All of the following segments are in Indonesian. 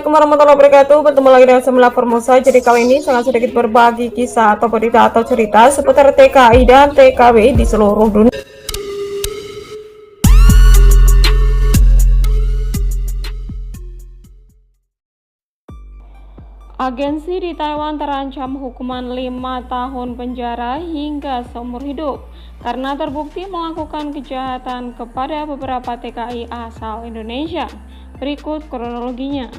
Assalamualaikum warahmatullahi wabarakatuh. Bertemu lagi dengan Semula Formosa. Jadi kali ini sangat sedikit berbagi kisah atau berita atau cerita seputar TKI dan TKW di seluruh dunia. Agensi di Taiwan terancam hukuman 5 tahun penjara hingga seumur hidup karena terbukti melakukan kejahatan kepada beberapa TKI asal Indonesia. Berikut kronologinya.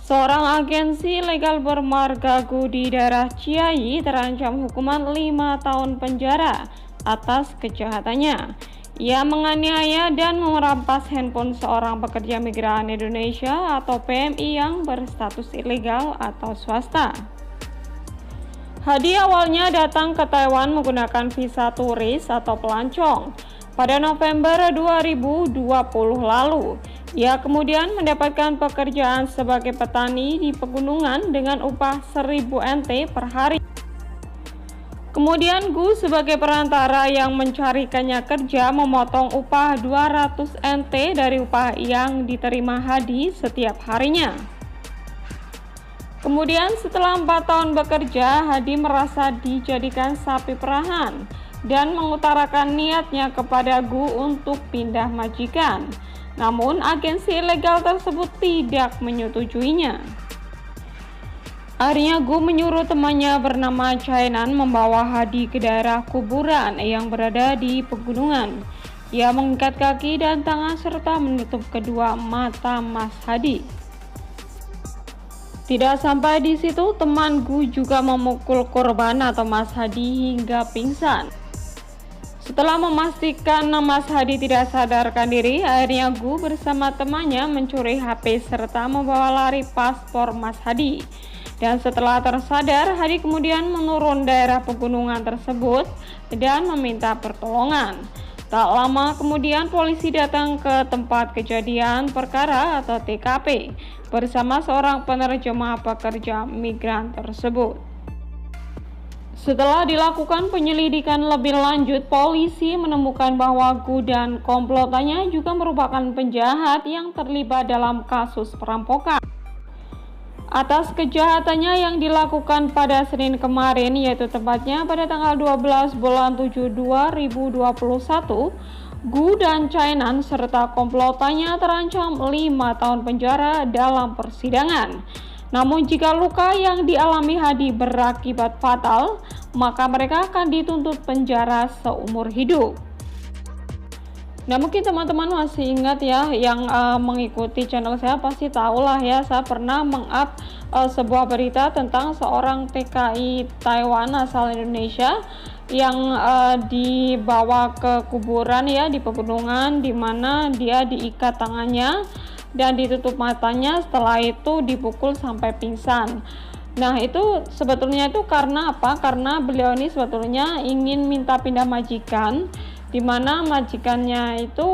Seorang agensi legal bermarga GU di daerah Ciayi terancam hukuman 5 tahun penjara atas kejahatannya. Ia menganiaya dan merampas handphone seorang pekerja migran Indonesia atau PMI yang berstatus ilegal atau swasta. Hadi awalnya datang ke Taiwan menggunakan visa turis atau pelancong. Pada November 2020 lalu, ia kemudian mendapatkan pekerjaan sebagai petani di pegunungan dengan upah 1000 NT per hari. Kemudian GU sebagai perantara yang mencarikannya kerja memotong upah 200 NT dari upah yang diterima Hadi setiap harinya. Kemudian setelah 4 tahun bekerja, Hadi merasa dijadikan sapi perahan dan mengutarakan niatnya kepada GU untuk pindah majikan. Namun agensi ilegal tersebut tidak menyetujuinya. Akhirnya GU menyuruh temannya bernama Chainan membawa Hadi ke daerah kuburan yang berada di pegunungan. Ia mengikat kaki dan tangan serta menutup kedua mata Mas Hadi. Tidak sampai di situ, teman GU juga memukul korban atau Mas Hadi hingga pingsan. Setelah memastikan Mas Hadi tidak sadarkan diri, akhirnya GU bersama temannya mencuri HP serta membawa lari paspor Mas Hadi. Dan setelah tersadar, Hadi kemudian menurun daerah pegunungan tersebut dan meminta pertolongan. Tak lama kemudian polisi datang ke tempat kejadian perkara atau TKP bersama seorang penerjemah pekerja migran tersebut. Setelah dilakukan penyelidikan lebih lanjut, polisi menemukan bahwa GU dan komplotannya juga merupakan penjahat yang terlibat dalam kasus perampokan. Atas kejahatannya yang dilakukan pada Senin kemarin, yaitu tepatnya pada tanggal 12 bulan 7 2021, GU dan Chainan serta komplotannya terancam 5 tahun penjara dalam persidangan. Namun jika luka yang dialami Hadi berakibat fatal, maka mereka akan dituntut penjara seumur hidup. Nah, mungkin teman-teman masih ingat ya, yang mengikuti channel saya pasti tahulah ya, saya pernah meng-up sebuah berita tentang seorang TKI Taiwan asal Indonesia yang dibawa ke kuburan ya di pegunungan, di mana dia diikat tangannya dan ditutup matanya, setelah itu dipukul sampai pingsan. Nah, itu sebetulnya itu karena apa? Karena beliau ini sebetulnya ingin minta pindah majikan, di mana majikannya itu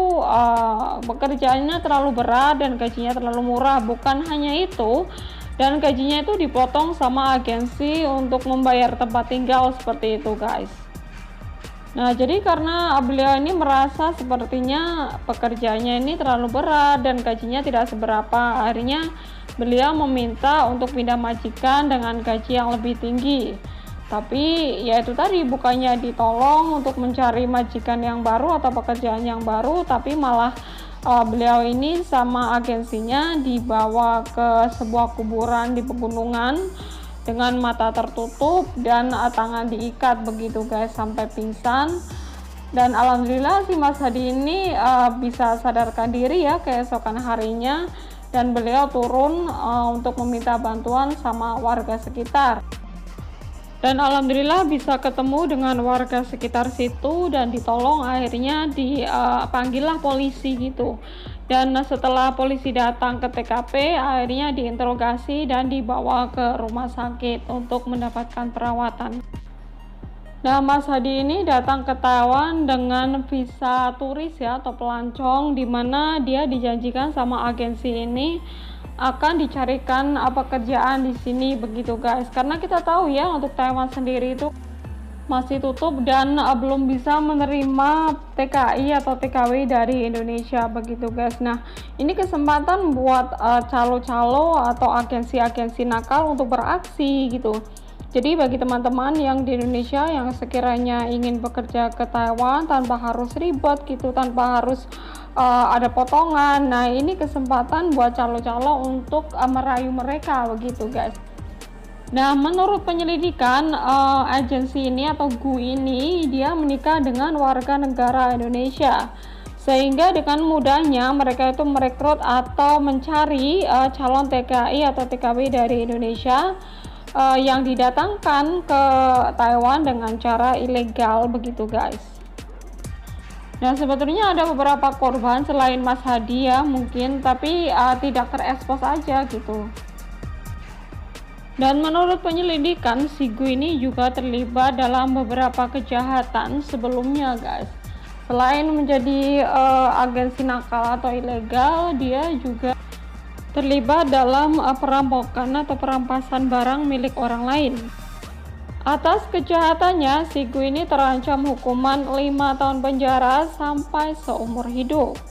pekerjaannya terlalu berat dan gajinya terlalu murah. Bukan hanya itu, dan gajinya itu dipotong sama agensi untuk membayar tempat tinggal, seperti itu guys. Nah, jadi karena beliau ini merasa sepertinya pekerjaannya ini terlalu berat dan gajinya tidak seberapa, akhirnya beliau meminta untuk pindah majikan dengan gaji yang lebih tinggi. Tapi ya itu tadi, bukannya ditolong untuk mencari majikan yang baru atau pekerjaan yang baru, tapi malah beliau ini sama agensinya dibawa ke sebuah kuburan di pegunungan dengan mata tertutup dan tangan diikat begitu guys sampai pingsan. Dan alhamdulillah si Mas Hadi ini bisa sadarkan diri ya keesokan harinya, dan beliau turun untuk meminta bantuan sama warga sekitar. Dan alhamdulillah bisa ketemu dengan warga sekitar situ dan ditolong, akhirnya dipanggillah polisi gitu. Dan setelah polisi datang ke TKP, akhirnya diinterogasi dan dibawa ke rumah sakit untuk mendapatkan perawatan. Nah, Mas Hadi ini datang ke Taiwan dengan visa turis ya atau pelancong, di mana dia dijanjikan sama agensi ini akan dicarikan pekerjaan di sini begitu guys. Karena kita tahu ya, untuk Taiwan sendiri itu masih tutup dan belum bisa menerima TKI atau TKW dari Indonesia begitu guys. Nah, ini kesempatan buat calo-calo atau agensi-agensi nakal untuk beraksi gitu. Jadi bagi teman-teman yang di Indonesia yang sekiranya ingin bekerja ke Taiwan tanpa harus ribet gitu, tanpa harus ada potongan, nah ini kesempatan buat calo-calo untuk merayu mereka begitu guys. Nah, menurut penyelidikan, agensi ini atau GU ini dia menikah dengan warga negara Indonesia, sehingga dengan mudahnya mereka itu merekrut atau mencari calon TKI atau TKW dari Indonesia yang didatangkan ke Taiwan dengan cara ilegal begitu guys. Nah, sebetulnya ada beberapa korban selain Mas Hadi ya mungkin, tapi tidak terekspos aja gitu. Dan menurut penyelidikan, si GU ini juga terlibat dalam beberapa kejahatan sebelumnya guys. Selain menjadi agensi nakal atau ilegal, dia juga terlibat dalam perampokan atau perampasan barang milik orang lain. Atas kejahatannya, si GU ini terancam hukuman 5 tahun penjara sampai seumur hidup.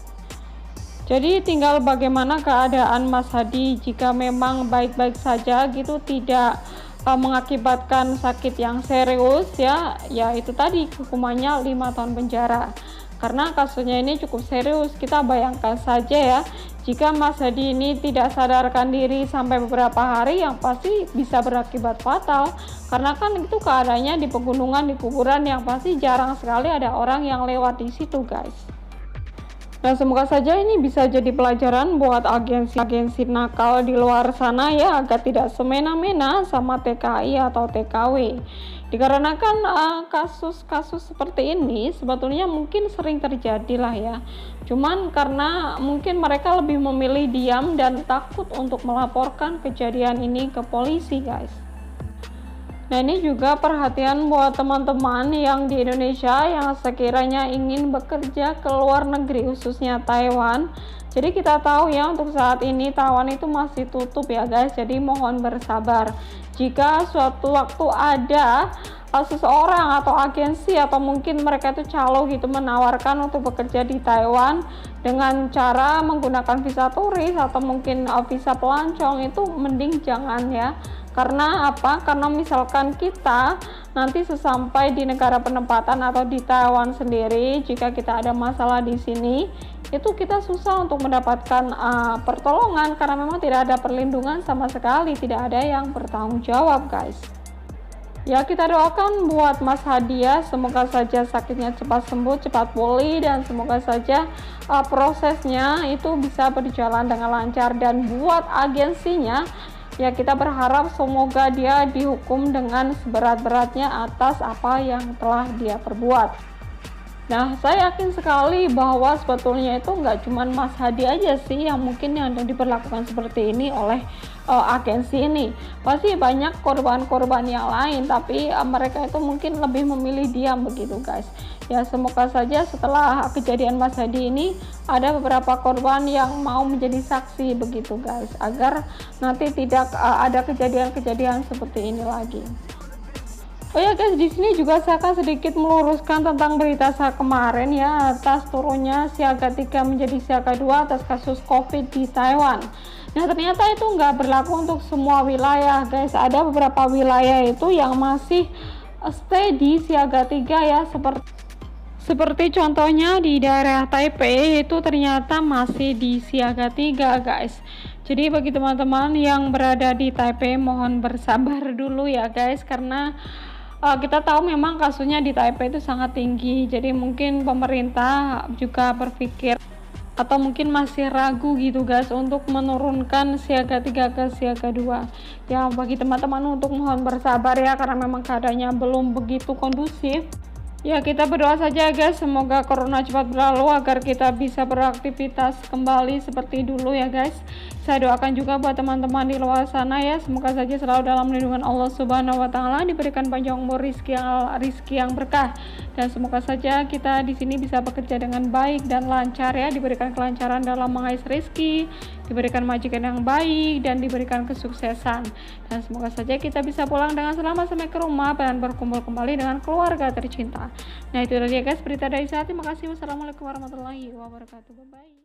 Jadi tinggal bagaimana keadaan Mas Hadi, jika memang baik-baik saja gitu, tidak mengakibatkan sakit yang serius ya itu tadi hukumannya 5 tahun penjara. Karena kasusnya ini cukup serius, kita bayangkan saja ya, jika Mas Hadi ini tidak sadarkan diri sampai beberapa hari, yang pasti bisa berakibat fatal. Karena kan itu keadaannya di pegunungan, di kuburan, yang pasti jarang sekali ada orang yang lewat di situ guys. Dan semoga saja ini bisa jadi pelajaran buat agensi-agensi nakal di luar sana ya, agar tidak semena-mena sama TKI atau TKW. Dikarenakan kasus-kasus seperti ini sebetulnya mungkin sering terjadi lah ya. Cuman karena mungkin mereka lebih memilih diam dan takut untuk melaporkan kejadian ini ke polisi guys. Nah, ini juga perhatian buat teman-teman yang di Indonesia yang sekiranya ingin bekerja ke luar negeri, khususnya Taiwan. Jadi kita tahu ya, untuk saat ini Taiwan itu masih tutup ya guys, jadi mohon bersabar. Jika suatu waktu ada seseorang atau agensi atau mungkin mereka itu calo gitu menawarkan untuk bekerja di Taiwan dengan cara menggunakan visa turis atau mungkin visa pelancong, itu mending jangan ya. Karena apa? Karena misalkan kita nanti sesampai di negara penempatan atau di Taiwan sendiri, jika kita ada masalah di sini, itu kita susah untuk mendapatkan pertolongan karena memang tidak ada perlindungan sama sekali, tidak ada yang bertanggung jawab guys. Ya, kita doakan buat Mas Hadi ya, semoga saja sakitnya cepat sembuh, cepat pulih, dan semoga saja prosesnya itu bisa berjalan dengan lancar. Dan buat agensinya ya, kita berharap semoga dia dihukum dengan seberat-beratnya atas apa yang telah dia perbuat. Nah, saya yakin sekali bahwa sebetulnya itu nggak cuma Mas Hadi aja sih yang mungkin yang diperlakukan seperti ini oleh agensi ini. Pasti banyak korban-korban yang lain, tapi mereka itu mungkin lebih memilih diam begitu guys. Ya, semoga saja setelah kejadian Mas Hadi ini ada beberapa korban yang mau menjadi saksi begitu guys, agar nanti tidak ada kejadian-kejadian seperti ini lagi. Oh ya guys, di sini juga saya akan sedikit meluruskan tentang berita saya kemarin ya, atas turunnya siaga 3 menjadi siaga 2 atas kasus COVID di Taiwan. Nah, ternyata itu nggak berlaku untuk semua wilayah guys. Ada beberapa wilayah itu yang masih stay di siaga 3 ya, seperti contohnya di daerah Taipei itu ternyata masih di siaga 3 guys. Jadi bagi teman-teman yang berada di Taipei mohon bersabar dulu ya guys, karena kita tahu memang kasusnya di Taipei itu sangat tinggi. Jadi mungkin pemerintah juga berpikir atau mungkin masih ragu gitu guys untuk menurunkan siaga 3 ke siaga 2. Ya, bagi teman-teman untuk mohon bersabar ya, karena memang keadaannya belum begitu kondusif. Ya, kita berdoa saja guys, semoga corona cepat berlalu agar kita bisa beraktivitas kembali seperti dulu ya guys. Saya doakan juga buat teman-teman di luar sana ya, semoga saja selalu dalam lindungan Allah Subhanahu wa taala, diberikan panjang umur, rizki yang berkah, dan semoga saja kita di sini bisa bekerja dengan baik dan lancar ya, diberikan kelancaran dalam mengais rizki, diberikan majikan yang baik, dan diberikan kesuksesan. Dan semoga saja kita bisa pulang dengan selamat sampai ke rumah dan berkumpul kembali dengan keluarga tercinta. Nah, itu tadi ya guys berita dari saya. Terima kasih. Wassalamualaikum warahmatullahi wabarakatuh. Bye bye.